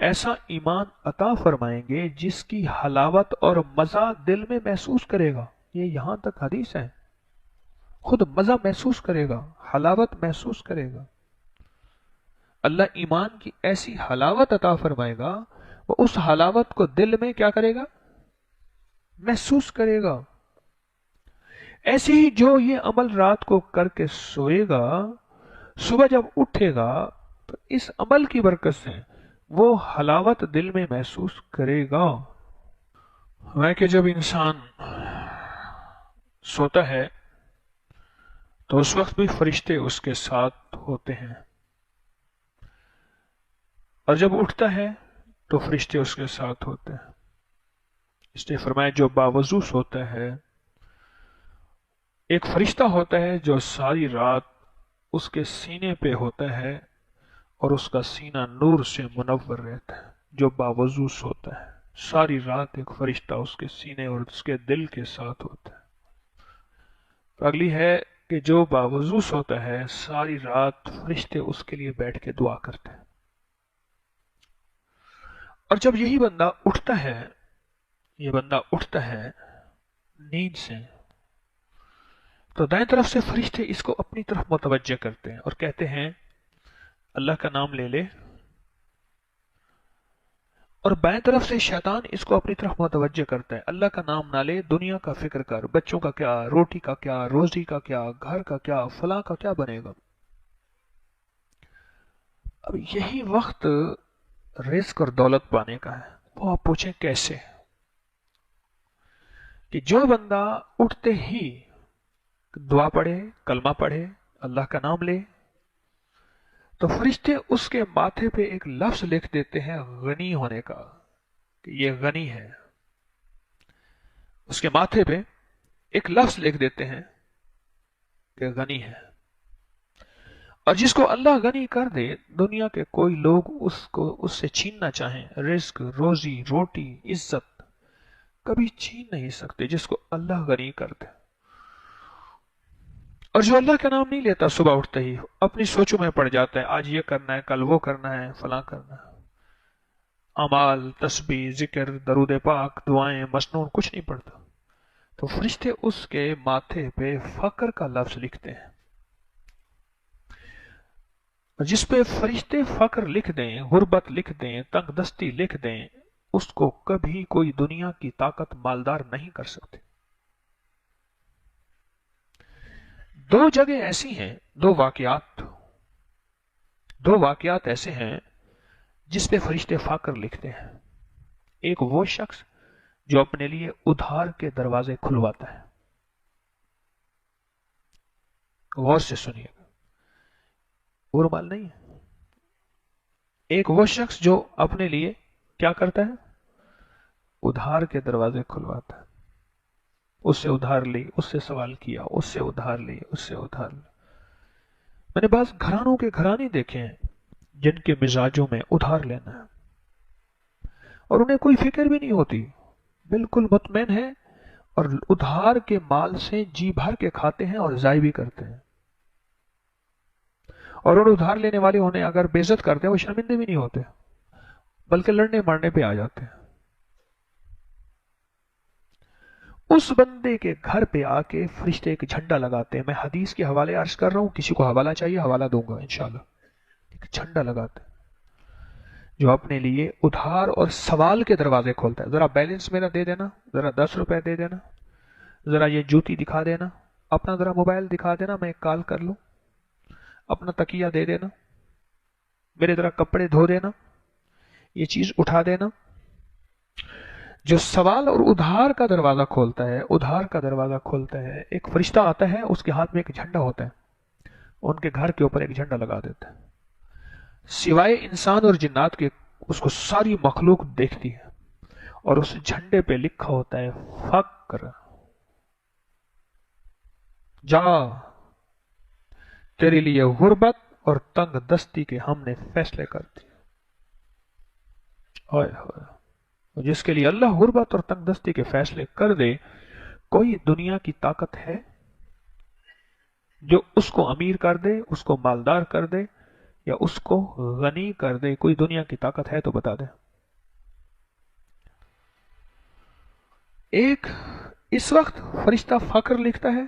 ایسا ایمان عطا فرمائیں گے جس کی حلاوت اور مزہ دل میں محسوس کرے گا. یہ یہاں تک حدیث ہے. خود مزہ محسوس کرے گا، حلاوت محسوس کرے گا. اللہ ایمان کی ایسی حلاوت عطا فرمائے گا، وہ اس حلاوت کو دل میں کیا کرے گا؟ محسوس کرے گا. ایسے ہی جو یہ عمل رات کو کر کے سوئے گا، صبح جب اٹھے گا تو اس عمل کی برکت سے وہ حلاوت دل میں محسوس کرے گا. ہے کہ جب انسان سوتا ہے تو اس وقت بھی فرشتے اس کے ساتھ ہوتے ہیں، اور جب اٹھتا ہے تو فرشتے اس کے ساتھ ہوتے ہیں. اس نے فرمایا جو باوضو سوتا ہے، ایک فرشتہ ہوتا ہے جو ساری رات اس کے سینے پہ ہوتا ہے اور اس کا سینہ نور سے منور رہتا ہے. جو باوضو سوتا ہے ساری رات ایک فرشتہ اس کے سینے اور اس کے دل کے ساتھ ہوتا ہے. اگلی ہے کہ جو باوضو سوتا ہے ساری رات فرشتے اس کے لیے بیٹھ کے دعا کرتے ہیں. اور جب یہی بندہ اٹھتا ہے، یہ بندہ اٹھتا ہے نیند سے، تو دائیں طرف سے فرشتے اس کو اپنی طرف متوجہ کرتے ہیں اور کہتے ہیں اللہ کا نام لے لے. اور بائیں طرف سے شیطان اس کو اپنی طرف متوجہ کرتا ہے، اللہ کا نام نہ لے، دنیا کا فکر کر، بچوں کا کیا، روٹی کا کیا، روزی کا کیا، گھر کا کیا، فلاں کا کیا بنے گا. اب یہی وقت رزق اور دولت پانے کا ہے. وہ آپ پوچھیں کیسے؟ کہ جو بندہ اٹھتے ہی دعا پڑھے، کلمہ پڑھے، اللہ کا نام لے، تو فرشتے اس کے ماتھے پہ ایک لفظ لکھ دیتے ہیں غنی ہونے کا، کہ یہ غنی ہے. اس کے ماتھے پہ ایک لفظ لکھ دیتے ہیں کہ غنی ہے. اور جس کو اللہ غنی کر دے، دنیا کے کوئی لوگ اس سے چھیننا چاہیں، رزق، روزی، روٹی، عزت کبھی چھین نہیں سکتے جس کو اللہ غنی کر دے. اور جو اللہ کا نام نہیں لیتا صبح اٹھتے ہی اپنی سوچوں میں پڑ جاتا ہے، آج یہ کرنا ہے، کل وہ کرنا ہے، فلاں کرنا ہے. اعمال، تسبیح، ذکر، درود پاک، دعائیں، مسنون کچھ نہیں پڑتا، تو فرشتے اس کے ماتھے پہ فقر کا لفظ لکھتے ہیں. جس پہ فرشتے فقر لکھ دیں، غربت لکھ دیں، تنگ دستی لکھ دیں، اس کو کبھی کوئی دنیا کی طاقت مالدار نہیں کر سکتے. دو جگہ ایسی ہیں، دو واقعات ایسے ہیں جس پہ فرشتے فقر لکھتے ہیں. ایک وہ شخص جو اپنے لیے ادھار کے دروازے کھلواتا ہے. غور سے سنیے گا، وہ رومال نہیں ہے. ایک وہ شخص جو اپنے لیے کیا کرتا ہے؟ ادھار کے دروازے کھلواتا ہے. اس سے ادھار لی، اس سے سوال کیا، اس سے ادھار لی، اس سے ادھار لی. میں نے بعض گھرانوں کے گھرانے دیکھے ہیں جن کے مزاجوں میں ادھار لینا ہے، اور انہیں کوئی فکر بھی نہیں ہوتی، بالکل مطمئن ہے، اور ادھار کے مال سے جی بھر کے کھاتے ہیں اور ضائع بھی کرتے ہیں. اور ان ادھار لینے والے انہیں اگر بے عزت کرتے ہیں وہ شرمندے بھی نہیں ہوتے، بلکہ لڑنے مارنے پہ آ جاتے ہیں. اس بندے کے گھر پہ آ کے فرشتے ایک جھنڈا لگاتے ہیں. میں حدیث کے حوالے عرض کر رہا ہوں، کسی کو حوالہ چاہیے حوالہ دوں گا انشاءاللہ. ایک جھنڈا لگاتے ہیں جو اپنے لیے ادھار اور سوال کے دروازے کھولتا ہے. ذرا بیلنس میرا دے دینا، ذرا 10 روپے دے دینا، ذرا یہ جوتی دکھا دینا، اپنا ذرا موبائل دکھا دینا، میں ایک کال کر لوں، اپنا تکیہ دے دینا، میرے ذرا کپڑے دھو دینا، یہ چیز اٹھا دینا. جو سوال اور ادھار کا دروازہ کھولتا ہے، ایک فرشتہ آتا ہے، اس کے ہاتھ میں ایک جھنڈا ہوتا ہے، ان کے گھر کے اوپر ایک جھنڈا لگا دیتا ہے. سوائے انسان اور جنات کے اس کو ساری مخلوق دیکھتی ہے، اور اس جھنڈے پہ لکھا ہوتا ہے فقر. جا، تیرے لیے غربت اور تنگ دستی کے ہم نے فیصلے کر دیے. جس کے لیے اللہ غربت اور تنگ دستی کے فیصلے کر دے، کوئی دنیا کی طاقت ہے جو اس کو امیر کر دے، اس کو مالدار کر دے؟ یا اس کو غنی کر دے. کوئی دنیا کی طاقت ہے تو بتا دے. ایک اس وقت فرشتہ فقر لکھتا ہے،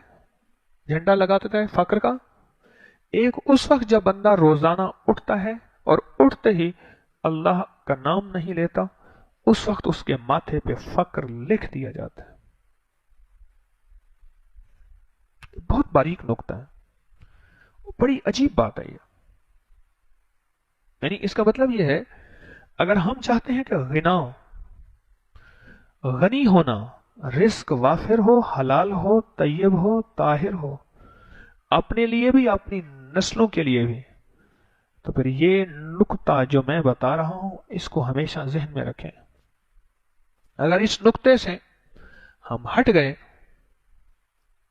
جھنڈا لگا دیتا ہے فقر کا. ایک اس وقت جب بندہ روزانہ اٹھتا ہے اور اٹھتے ہی اللہ کا نام نہیں لیتا، اس وقت اس کے ماتھے پہ فقر لکھ دیا جاتا ہے. بہت باریک نقطہ ہے، بڑی عجیب بات ہے یہ. یعنی اس کا مطلب یہ ہے، اگر ہم چاہتے ہیں کہ غنی ہونا، رزق وافر ہو، حلال ہو، طیب ہو، طاہر ہو، اپنے لیے بھی اپنی نسلوں کے لیے بھی، تو پھر یہ نقطہ جو میں بتا رہا ہوں اس کو ہمیشہ ذہن میں رکھیں. اگر اس نقطے سے ہم ہٹ گئے،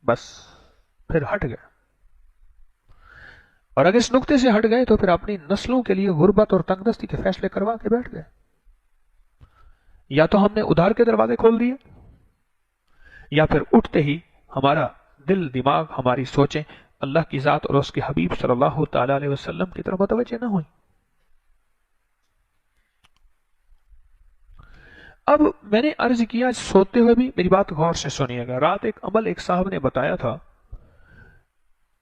بس پھر ہٹ گئے. اور اگر اس نقطے سے ہٹ گئے تو پھر اپنی نسلوں کے لیے غربت اور تنگ دستی کے فیصلے کروا کے بیٹھ گئے. یا تو ہم نے ادھار کے دروازے کھول دیے، یا پھر اٹھتے ہی ہمارا دل، دماغ، ہماری سوچیں اللہ کی ذات اور اس کے حبیب صلی اللہ تعالی علیہ وسلم کی طرف متوجہ نہ ہوئی. اب میں نے عرض کیا، سوتے ہوئے بھی میری بات غور سے سنیے گا. رات ایک عمل ایک صاحب نے بتایا تھا،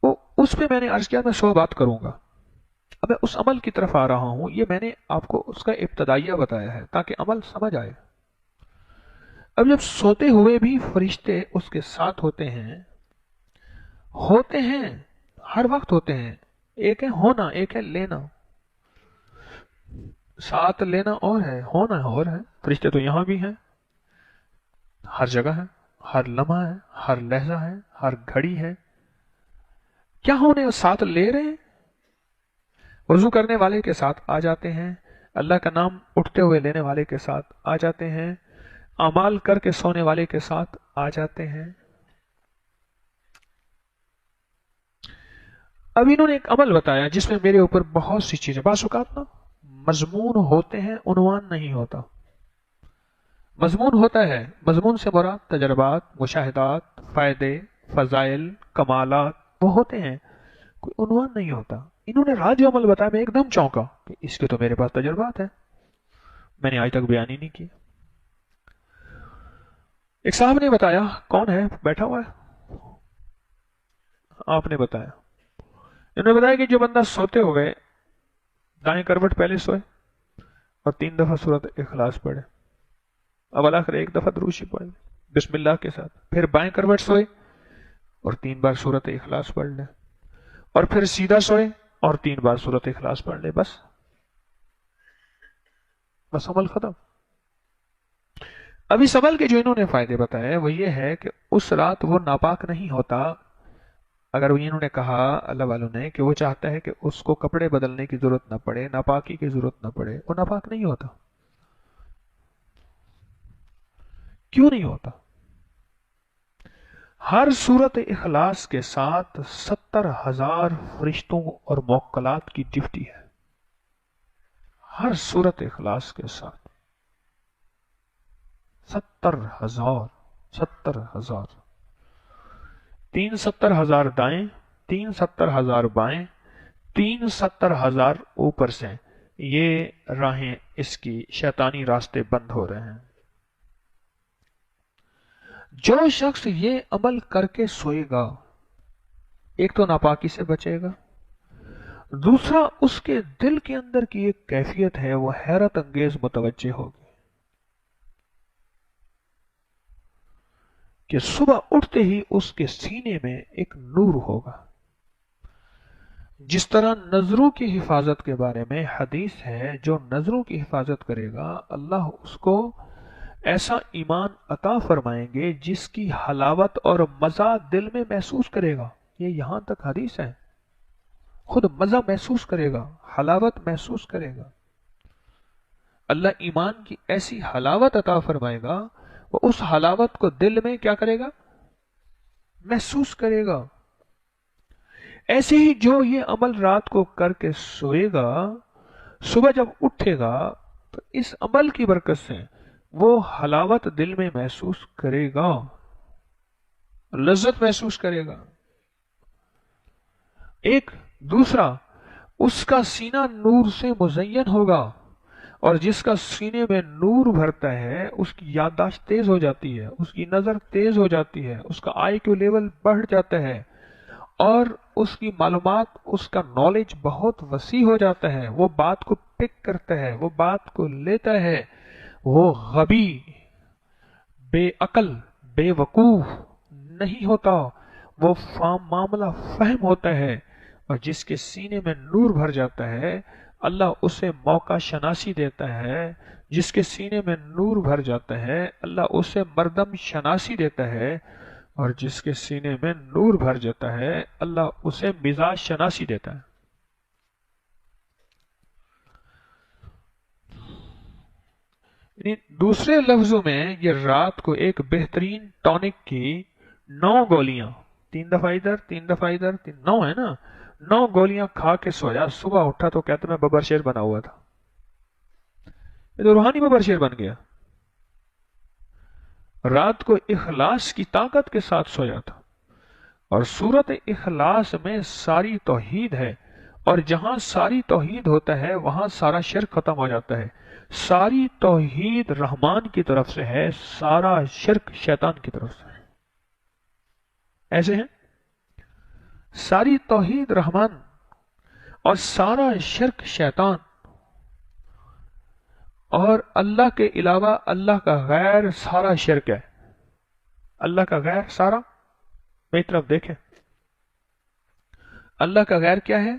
وہ اس پہ میں نے عرض کیا میں 100 بات کروں گا. اب میں اس عمل کی طرف آ رہا ہوں. یہ میں نے آپ کو اس کا ابتدائیہ بتایا ہے تاکہ عمل سمجھ آئے. اب جب سوتے ہوئے بھی فرشتے اس کے ساتھ ہوتے ہیں ہر وقت ہوتے ہیں. ایک ہے ہونا، ایک ہے لینا. ساتھ لینا اور ہے، ہونا اور ہے. فرشتے تو یہاں بھی ہیں، ہر جگہ ہے، ہر لمحہ ہے، ہر لہجہ ہے، ہر گھڑی ہے. کیا ہونے ساتھ لے رہے ہیں؟ وضو کرنے والے کے ساتھ آ جاتے ہیں، اللہ کا نام اٹھتے ہوئے لینے والے کے ساتھ آ جاتے ہیں، اعمال کر کے سونے والے کے ساتھ آ جاتے ہیں. اب انہوں نے ایک عمل بتایا جس میں میرے اوپر بہت سی چیزیں، بعض اوقات نا مضمون ہوتے ہیں، عنوان نہیں ہوتا. مضمون ہوتا ہے، مضمون سے مراد تجربات، مشاہدات، فائدے، فضائل، کمالات وہ ہوتے ہیں، کوئی عنوان نہیں ہوتا. انہوں نے رات جو عمل بتایا میں ایک دم چونکا کہ اس کے تو میرے پاس تجربات ہیں، میں نے آج تک بیان ہی نہیں کیا. ایک صاحب نے بتایا، کون ہے بیٹھا ہوا ہے؟ آپ نے بتایا. انہوں نے بتایا کہ جو بندہ سوتے ہوئے دائیں کروٹ پہلے سوئے اور 3 دفعہ سورۃ اخلاص پڑھے، اول آخر ایک دفعہ درود شریف پڑھ لے بسم اللہ کے ساتھ، پھر بائیں کروٹ سوئے اور 3 بار سورۃ اخلاص پڑھ لے، اور پھر سیدھا سوئے اور 3 بار سورۃ اخلاص پڑھ لے، بس عمل ختم. اب اس عمل کے جو انہوں نے فائدے بتائے وہ یہ ہے کہ اس رات وہ ناپاک نہیں ہوتا. اگر انہوں نے کہا اللہ والوں نے کہ وہ چاہتا ہے کہ اس کو کپڑے بدلنے کی ضرورت نہ پڑے، ناپاکی کی ضرورت نہ پڑے، وہ ناپاک نہیں ہوتا. کیوں نہیں ہوتا؟ ہر سورت اخلاص کے ساتھ 70,000 فرشتوں اور موکلات کی ڈیوٹی ہے. ہر سورت اخلاص کے ساتھ 70,000 3 70,000 دائیں، 3 70,000 بائیں، 3 70,000 اوپر سے. یہ راہیں اس کی شیطانی راستے بند ہو رہے ہیں. جو شخص یہ عمل کر کے سوئے گا، ایک تو ناپاکی سے بچے گا، دوسرا اس کے دل کے اندر کی ایک کیفیت ہے وہ حیرت انگیز متوجہ ہوگی کہ صبح اٹھتے ہی اس کے سینے میں ایک نور ہوگا. جس طرح نظروں کی حفاظت کے بارے میں حدیث ہے، جو نظروں کی حفاظت کرے گا اللہ اس کو ایسا ایمان عطا فرمائیں گے جس کی حلاوت اور مزہ دل میں محسوس کرے گا. یہ یہاں تک حدیث ہے، خود مزہ محسوس کرے گا، حلاوت محسوس کرے گا. اللہ ایمان کی ایسی حلاوت عطا فرمائے گا، وہ اس حلاوت کو دل میں کیا کرے گا؟ محسوس کرے گا. ایسے ہی جو یہ عمل رات کو کر کے سوئے گا، صبح جب اٹھے گا تو اس عمل کی برکت سے وہ حلاوت دل میں محسوس کرے گا، لذت محسوس کرے گا. ایک دوسرا، اس کا سینہ نور سے مزین ہوگا، اور جس کا سینے میں نور بھرتا ہے اس کی یادداشت تیز ہو جاتی ہے، اس کی نظر تیز ہو جاتی ہے، اس کا آئی کیو لیول بڑھ جاتا ہے، اور اس کی معلومات، اس کا نالج بہت وسیع ہو جاتا ہے، وہ بات کو پک کرتا ہے، وہ بات کو لیتا ہے، وہ غبی، بے عقل، بے وقوف نہیں ہوتا، وہ معاملہ فہم ہوتا ہے، اور جس کے سینے میں نور بھر جاتا ہے اللہ اسے موقع شناسی دیتا ہے، جس کے سینے میں نور بھر جاتا ہے اللہ اسے مردم شناسی دیتا ہے، اور جس کے سینے میں نور بھر جاتا ہے اللہ اسے مزاج شناسی دیتا ہے۔ یعنی دوسرے لفظوں میں یہ رات کو ایک بہترین ٹونک کی 9 گولیاں، 3 دفعہ ادھر 3 دفعہ ادھر 9 ہے نا، 9 گولیاں کھا کے سویا، صبح اٹھا تو کہتا میں ببر شیر بنا ہوا تھا، یہ تو روحانی ببر شیر بن گیا۔ رات کو اخلاص کی طاقت کے ساتھ سویا تھا، اور سورت اخلاص میں ساری توحید ہے، اور جہاں ساری توحید ہوتا ہے وہاں سارا شرک ختم ہو جاتا ہے۔ ساری توحید رحمان کی طرف سے ہے، سارا شرک شیطان کی طرف سے ہے، ایسے ہیں، ساری توحید رحمان اور سارا شرک شیطان، اور اللہ کے علاوہ اللہ کا غیر سارا شرک ہے۔ اللہ کا غیر سارا، میری طرف دیکھیں، اللہ کا غیر کیا ہے؟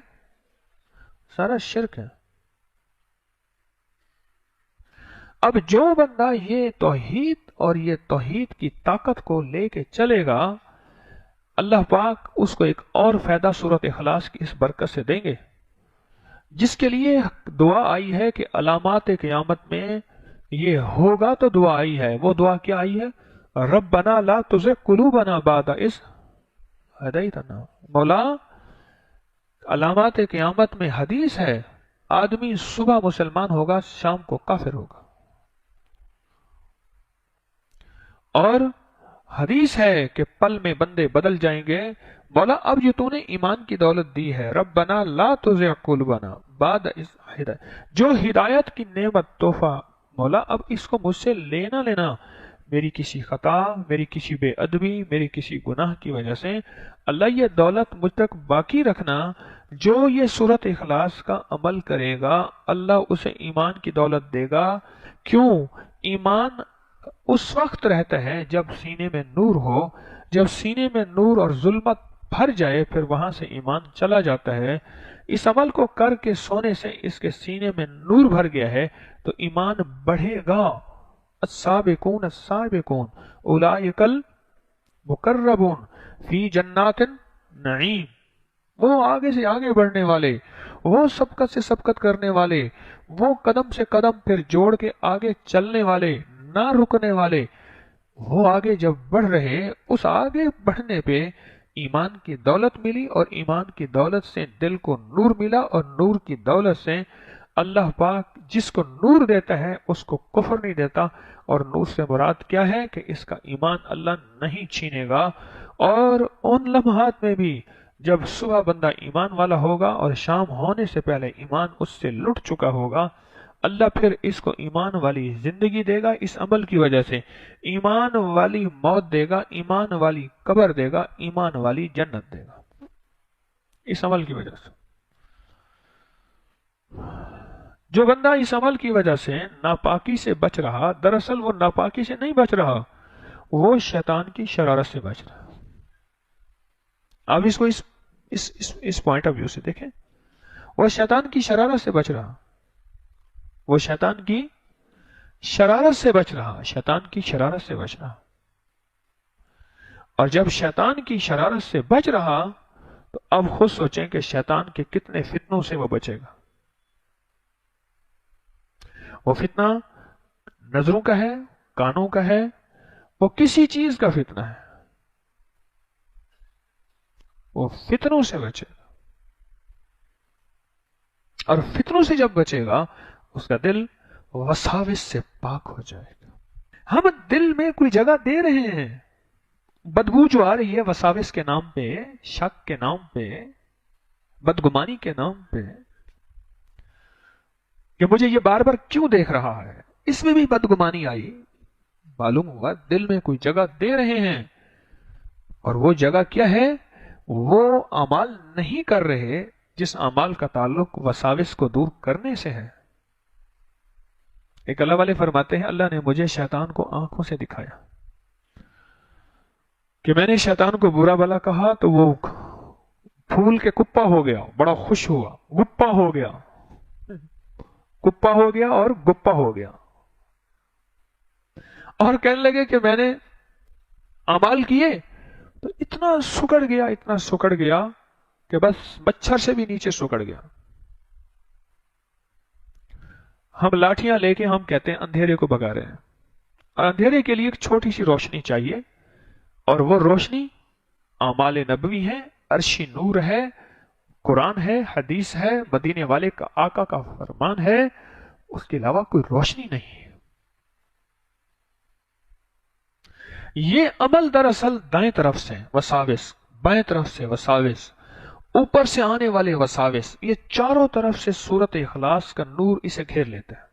سارا شرک ہے۔ اب جو بندہ یہ توحید اور یہ توحید کی طاقت کو لے کے چلے گا، اللہ پاک اس کو ایک اور فائدہ سورت اخلاص کی اس برکت سے دیں گے، جس کے لیے دعا آئی ہے کہ علامات قیامت میں یہ ہوگا، تو دعا آئی ہے، وہ دعا کیا آئی ہے؟ ربنا لا تزغ قلوبنا بعد اذ ہدیتنا۔ مولا، علامات قیامت میں حدیث ہے آدمی صبح مسلمان ہوگا، شام کو کافر ہوگا، اور حدیث ہے کہ پل میں بندے بدل جائیں گے۔ مولا اب جو تو نے ایمان کی دولت دی ہے، ربنا لا تزغ قلوبنا بعد اذ ہدیتنا، جو ہدایت کی نعمت تحفہ، مولا اب اس کو مجھ سے لینا لینا، میری کسی خطا، میری کسی بے ادبی، میری کسی گناہ کی وجہ سے اللہ یہ دولت مجھ تک باقی رکھنا۔ جو یہ سورت اخلاص کا عمل کرے گا اللہ اسے ایمان کی دولت دے گا۔ کیوں؟ ایمان اس وقت رہتا ہے جب سینے میں نور ہو، جب سینے میں نور اور ظلمت بھر جائے پھر وہاں سے ایمان چلا جاتا ہے۔ اس عمل کو کر کے سونے سے اس کے سینے میں نور بھر گیا ہے تو ایمان بڑھے گا۔ السابقون السابقون اولئک المقربون فی جنات النعیم، وہ آگے سے آگے بڑھنے والے، وہ سبقت سے سبقت کرنے والے، وہ قدم سے قدم پھر جوڑ کے آگے چلنے والے، نہ رکنے والے، وہ آگے جب بڑھ رہے، اس آگے بڑھنے پہ ایمان کی دولت ملی، اور ایمان کی دولت سے دل کو نور ملا، اور نور کی دولت سے اللہ پاک جس کو نور دیتا ہے اس کو کفر نہیں دیتا۔ اور نور سے مراد کیا ہے کہ اس کا ایمان اللہ نہیں چھینے گا۔ اور ان لمحات میں بھی جب صبح بندہ ایمان والا ہوگا اور شام ہونے سے پہلے ایمان اس سے لٹ چکا ہوگا، اللہ پھر اس کو ایمان والی زندگی دے گا، اس عمل کی وجہ سے ایمان والی موت دے گا، ایمان والی قبر دے گا، ایمان والی جنت دے گا، اس عمل کی وجہ سے۔ جو بندہ اس عمل کی وجہ سے ناپاکی سے بچ رہا، دراصل وہ ناپاکی سے نہیں بچ رہا، وہ شیطان کی شرارت سے بچ رہا۔ آپ اس کو اس پوائنٹ آف ویو سے دیکھیں، وہ شیطان کی شرارت سے بچ رہا، وہ شیطان کی شرارت سے بچ رہا، شیطان کی شرارت سے بچ رہا۔ اور جب شیطان کی شرارت سے بچ رہا تو اب خود سوچیں کہ شیطان کے کتنے فتنوں سے وہ بچے گا۔ وہ فتنہ نظروں کا ہے، کانوں کا ہے، وہ کسی چیز کا فتنہ ہے، وہ فتنوں سے بچے گا۔ اور فتنوں سے جب بچے گا اس کا دل وساوس سے پاک ہو جائے گا۔ ہم دل میں کوئی جگہ دے رہے ہیں، بدبو جو آ رہی ہے وساوس کے نام پہ، شک کے نام پہ، بدگمانی کے نام پہ، کہ مجھے یہ بار بار کیوں دیکھ رہا ہے؟ اس میں بھی بدگمانی آئی، معلوم ہوا دل میں کوئی جگہ دے رہے ہیں، اور وہ جگہ کیا ہے؟ وہ اعمال نہیں کر رہے جس اعمال کا تعلق وساوس کو دور کرنے سے ہے۔ ایک اللہ والے فرماتے ہیں اللہ نے مجھے شیطان کو آنکھوں سے دکھایا کہ میں نے شیطان کو برا بلا کہا تو وہ پھول کے کپا ہو گیا، بڑا خوش ہوا، گپا ہو گیا، کپا ہو گیا اور گپا ہو گیا، اور کہنے لگے کہ میں نے اعمال کیے تو اتنا سکڑ گیا، اتنا سکڑ گیا کہ بس مچھر سے بھی نیچے سکڑ گیا۔ ہم لاٹھیاں لے کے ہم کہتے ہیں اندھیرے کو بھگا رہے ہیں، اور اندھیرے کے لیے ایک چھوٹی سی روشنی چاہیے، اور وہ روشنی اعمال نبوی ہے، عرشی نور ہے، قرآن ہے، حدیث ہے، مدینے والے کا آقا کا فرمان ہے، اس کے علاوہ کوئی روشنی نہیں ہے۔ یہ عمل دراصل دائیں طرف سے وساوس، بائیں طرف سے وساوس، اوپر سے آنے والے وساوس، یہ چاروں طرف سے سورت اخلاص کا نور اسے گھیر لیتا ہے،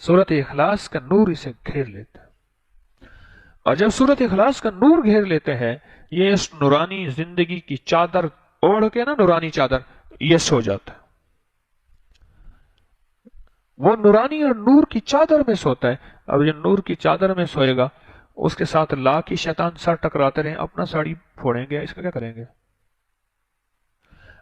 سورت اخلاص کا نور اسے گھیر لیتا ہے، اور جب سورت اخلاص کا نور گھیر لیتے ہیں یہ اس نورانی زندگی کی چادر اوڑھ کے نا، نورانی چادر، یہ سو جاتا ہے، وہ نورانی اور نور کی چادر میں سوتا ہے۔ اب یہ نور کی چادر میں سوئے گا، اس کے ساتھ لا کی شیطان سر ٹکراتے رہے اپنا ساڑی پھوڑیں گے، اس کا کیا کریں گے؟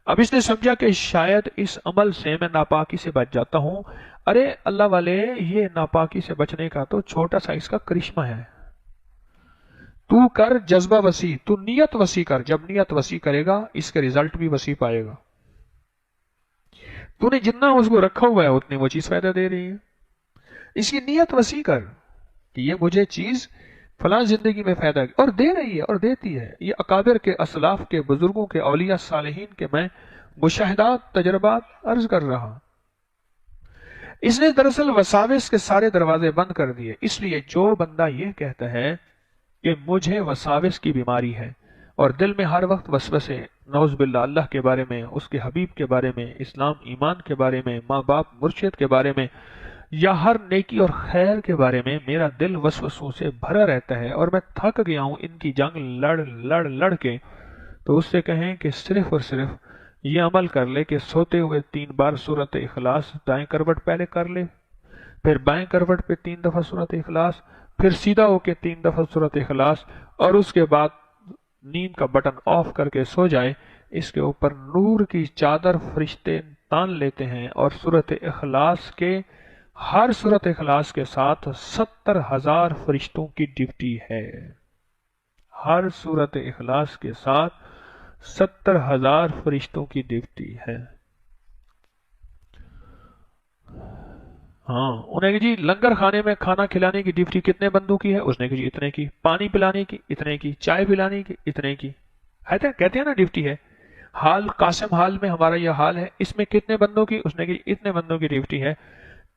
اب اس نے سمجھا کہ شاید اس عمل سے میں ناپاکی سے بچ جاتا ہوں۔ ارے اللہ والے، یہ ناپاکی سے بچنے کا تو چھوٹا سا اس کا کرشمہ ہے، تو کر جذبہ وسیع، تو نیت وسیع کر، جب نیت وسیع کرے گا اس کا رزلٹ بھی وسیع پائے گا۔ تو نے جتنا اس کو رکھا ہوا ہے اتنی وہ چیز فائدہ دے رہی ہے، اس کی نیت وسیع کر کہ یہ مجھے چیز فلاں زندگی میں فائدہ اور دے رہی ہے اور دیتی ہے۔ یہ اکابر کے، اسلاف کے، بزرگوں کے، اولیاء صالحین کے میں مشاہدات، تجربات عرض کر رہا۔ اس نے دراصل وساوس کے سارے دروازے بند کر دیے، اس لیے جو بندہ یہ کہتا ہے کہ مجھے وساوس کی بیماری ہے اور دل میں ہر وقت وسوسے، نعوذ باللہ، اللہ کے بارے میں، اس کے حبیب کے بارے میں، اسلام ایمان کے بارے میں، ماں باپ مرشد کے بارے میں، یا ہر نیکی اور خیر کے بارے میں میرا دل وسوسوں سے بھرا رہتا ہے اور میں تھک گیا ہوں ان کی جنگ لڑ لڑ لڑ کے، تو اس سے کہیں کہ صرف اور صرف یہ عمل کر لے کہ سوتے ہوئے 3 بار سورت اخلاص دائیں کروٹ پہلے کر لے، پھر بائیں کروٹ پہ 3 دفعہ سورت اخلاص، پھر سیدھا ہو کے 3 دفعہ سورت اخلاص، اور اس کے بعد نیند کا بٹن آف کر کے سو جائے۔ اس کے اوپر نور کی چادر فرشتے تان لیتے ہیں، اور سورت اخلاص کے، ہر سورت اخلاص کے ساتھ 70,000 فرشتوں کی ڈیوٹی ہے، ہر سورت اخلاص کے ساتھ 70,000 فرشتوں کی ڈیوٹی ہے۔ ہاں، انہیں کہ جی لنگر خانے میں کھانا کھلانے کی ڈیوٹی کتنے بندوں کی ہے؟ اس نے کہ جی اتنے کی، پانی پلانے کی اتنے کی، چائے پلانے کی اتنے کی، کہتے ہیں نا ڈیوٹی ہے۔ حال قاسم حال میں ہمارا یہ حال ہے، اس میں کتنے بندوں کی؟ اس نے کہ اتنے بندوں کی ڈیوٹی ہے۔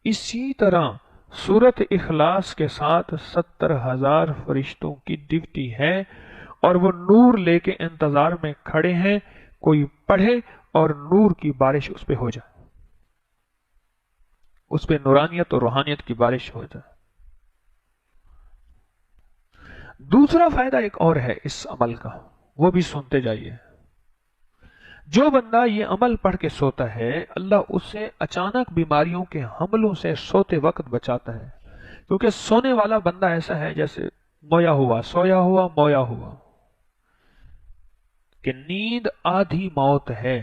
اسی طرح سورت اخلاص کے ساتھ 70,000 فرشتوں کی ڈیوٹی ہے، اور وہ نور لے کے انتظار میں کھڑے ہیں، کوئی پڑھے اور نور کی بارش اس پہ ہو جائے، اس پہ نورانیت اور روحانیت کی بارش ہو جائے۔ دوسرا فائدہ ایک اور ہے اس عمل کا، وہ بھی سنتے جائیے۔ جو بندہ یہ عمل پڑھ کے سوتا ہے اللہ اسے اچانک بیماریوں کے حملوں سے سوتے وقت بچاتا ہے، کیونکہ سونے والا بندہ ایسا ہے جیسے مویا ہوا، سویا ہوا، مویا ہوا، کہ نیند آدھی موت ہے،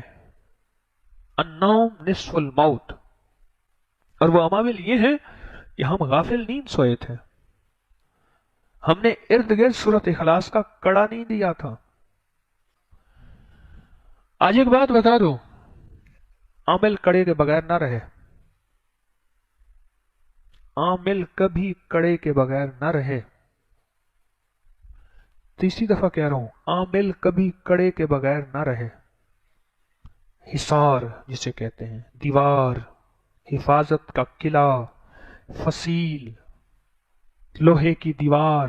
النوم نصف الموت، اور وہ عوامل یہ ہے کہ ہم غافل نیند سوئے تھے، ہم نے ارد گرد سورت اخلاص کا کڑا نہیں دیا تھا۔ آج ایک بات بتا دوں، عامل کڑے کے بغیر نہ رہے، عامل کبھی کڑے کے بغیر نہ رہے، تیسری دفعہ کہہ رہا ہوں، عامل کبھی کڑے کے بغیر نہ رہے۔ حصار جسے کہتے ہیں، دیوار، حفاظت کا قلعہ، فصیل، لوہے کی دیوار،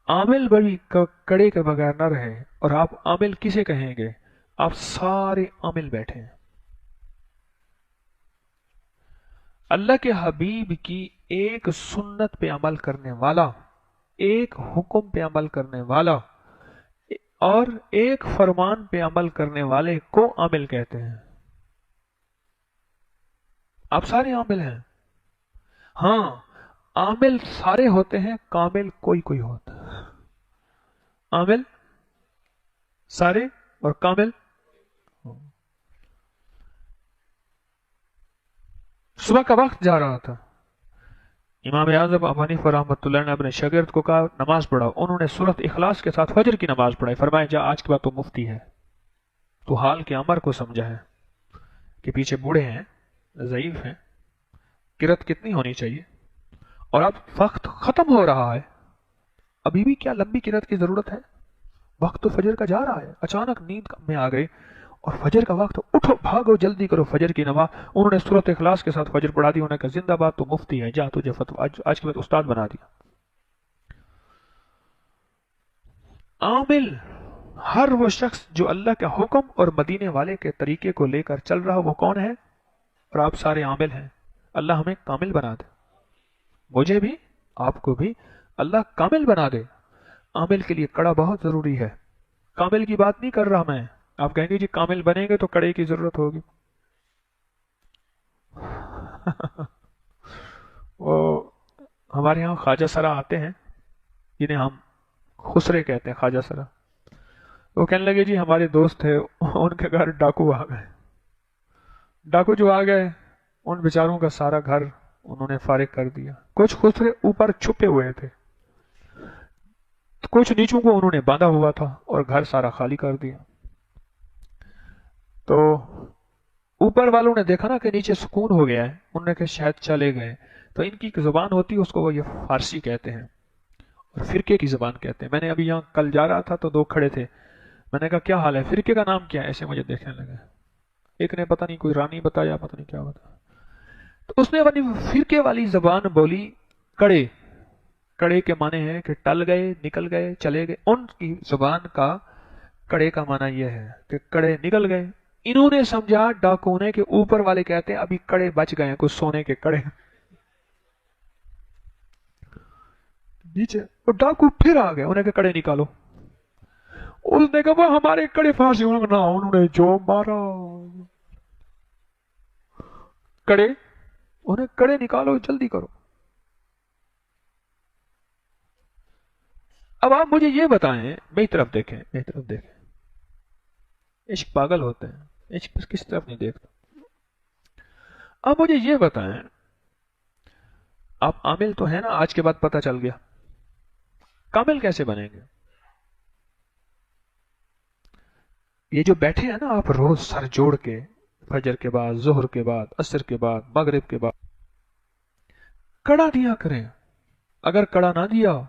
عامل بڑی کڑے کے بغیر نہ رہے۔ اور آپ عامل کسے کہیں گے؟ آپ سارے عامل بیٹھے ہیں. اللہ کے حبیب کی ایک سنت پہ عمل کرنے والا، ایک حکم پہ عمل کرنے والا اور ایک فرمان پہ عمل کرنے والے کو عامل کہتے ہیں. آپ سارے عامل ہیں. ہاں، عامل سارے ہوتے ہیں، کامل کوئی کوئی ہوتا ہے. عامل سارے اور کامل. صبح کا وقت جا رہا تھا، امام اعظم ابو حنیفہ رحمۃ اللہ نے اپنے شاگرد کو کہا نماز پڑھاؤ. انہوں نے سورت اخلاص کے ساتھ فجر کی نماز پڑھائی. فرمایا جا آج کے بعد تو مفتی ہے، تو حال کے امر کو سمجھا ہے کہ پیچھے بوڑھے ہیں، ضعیف ہیں، قرت کتنی ہونی چاہیے، اور اب وقت ختم ہو رہا ہے، ابھی بھی کیا لمبی قرت کی ضرورت ہے؟ وقت تو فجر کا جا رہا ہے. اچانک نیند میں آ گئے اور فجر کا وقت، اٹھو بھاگو جلدی کرو فجر کی نماز. انہوں نے سورت اخلاص کے ساتھ فجر پڑھا دی. انہوں نے کہا زندہ باد تو مفتی ہے، جا تجھے فتویٰ آج کے بعد استاد بنا دیا. عامل ہر وہ شخص جو اللہ کے حکم اور مدینے والے کے طریقے کو لے کر چل رہا، وہ کون ہے؟ اور آپ سارے عامل ہیں. اللہ ہمیں کامل بنا دے، مجھے بھی آپ کو بھی اللہ کامل بنا دے. عامل کے لیے کڑا بہت ضروری ہے. کامل کی بات نہیں کر رہا میں. آپ کہیں گے جی کامل بنیں گے تو کڑے کی ضرورت ہوگی. وہ ہمارے یہاں خواجہ سرا آتے ہیں، جنہیں ہم خسرے کہتے ہیں، خواجہ سرا. وہ کہنے لگے جی ہمارے دوست تھے، ان کے گھر ڈاکو آ گئے. ڈاکو جو آ گئے، ان بیچاروں کا سارا گھر انہوں نے فارغ کر دیا. کچھ خسرے اوپر چھپے ہوئے تھے، کچھ نیچوں کو انہوں نے باندھا ہوا تھا اور گھر سارا خالی کر دیا. تو اوپر والوں نے دیکھا نا کہ نیچے سکون ہو گیا ہے، انہوں نے کہا شاید چلے گئے. تو ان کی ایک زبان ہوتی ہے، اس کو وہ یہ فارسی کہتے ہیں اور فرقے کی زبان کہتے ہیں. میں نے ابھی یہاں کل جا رہا تھا تو دو کھڑے تھے، میں نے کہا کیا حال ہے، فرقے کا نام کیا ہے؟ ایسے مجھے دیکھنے لگے. ایک نے پتہ نہیں کوئی رانی بتایا، پتہ نہیں کیا بتایا. تو اس نے اپنی فرقے والی زبان بولی کڑے. کڑے کے معنی ہے کہ ٹل گئے، نکل گئے، چلے گئے. ان کی زبان کا کڑے کا معنی یہ ہے کہ کڑے نکل گئے. انہوں نے سمجھا ڈاکو نے کہ اوپر والے کہتے ہیں ابھی کڑے بچ گئے ہیں، کچھ سونے کے کڑے نیچے. اور ڈاکو پھر آ گئے، انہیں کہ کڑے نکالو. اس نے کہا وہ ہمارے کڑے پھانسی. انہوں نے جو مارا کڑے، انہیں کڑے نکالو جلدی کرو. اب آپ مجھے یہ بتائیں، میری طرف دیکھیں، میری طرف دیکھیں. عشق پاگل ہوتے ہیں، عشق کس طرف نہیں دیکھتا. اب مجھے یہ بتائیں، آپ عامل تو ہیں نا، آج کے بعد پتہ چل گیا، کامل کیسے بنیں گے؟ یہ جو بیٹھے ہیں نا آپ روز سر جوڑ کے، فجر کے بعد، ظہر کے بعد، عصر کے بعد، مغرب کے بعد، کڑا دیا کریں. اگر کڑا نہ دیا،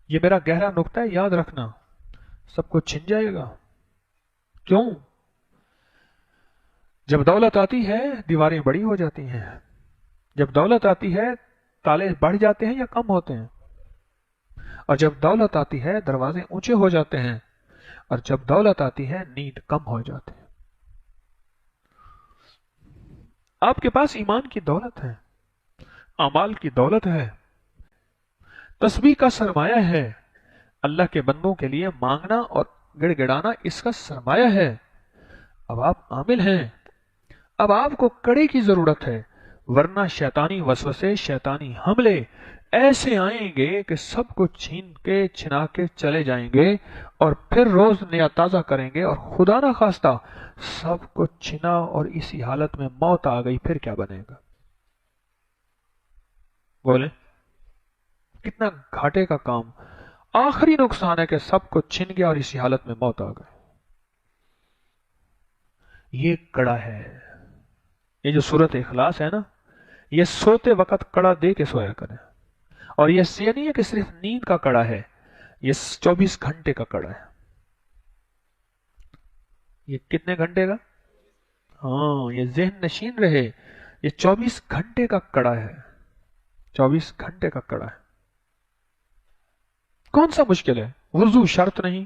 یہ میرا گہرا نقطہ ہے، یاد رکھنا، سب کچھ چھن جائے گا. کیوں؟ جب دولت آتی ہے دیواریں بڑی ہو جاتی ہیں. جب دولت آتی ہے تالے بڑھ جاتے ہیں یا کم ہوتے ہیں. اور جب دولت آتی ہے دروازے اونچے ہو جاتے ہیں. اور جب دولت آتی ہے نیند کم ہو جاتے ہیں. آپ کے پاس ایمان کی دولت ہے، اعمال کی دولت ہے، تسبیح کا سرمایہ ہے. اللہ کے بندوں کے لیے مانگنا اور گڑ گڑانا اس کا سرمایہ ہے. اب آپ عامل ہیں، اب آپ کو کڑے کی ضرورت ہے، ورنہ شیطانی وسوسے، شیطانی حملے ایسے آئیں گے کہ سب کو چھین کے چھنا کے چلے جائیں گے اور پھر روز نیا تازہ کریں گے. اور خدا نہ خواستہ سب کو چھنا اور اسی حالت میں موت آ گئی، پھر کیا بنے گا؟ بولیں کتنا گھاٹے کا کام. آخری نقصان ہے کہ سب کو چھن گیا اور اسی حالت میں موت آ گئی. یہ کڑا ہے. یہ جو سورت اخلاص ہے نا، یہ سوتے وقت کڑا دے کے سویا کریں. اور یہ نہیں ہے کہ صرف نیند کا کڑا ہے، یہ 24 گھنٹے کا کڑا ہے. یہ کتنے گھنٹے کا؟ ہاں، یہ ذہن نشین رہے، یہ 24 گھنٹے کا کڑا ہے. 24 گھنٹے کا کڑا ہے. کون سا مشکل ہے؟ وضو شرط نہیں،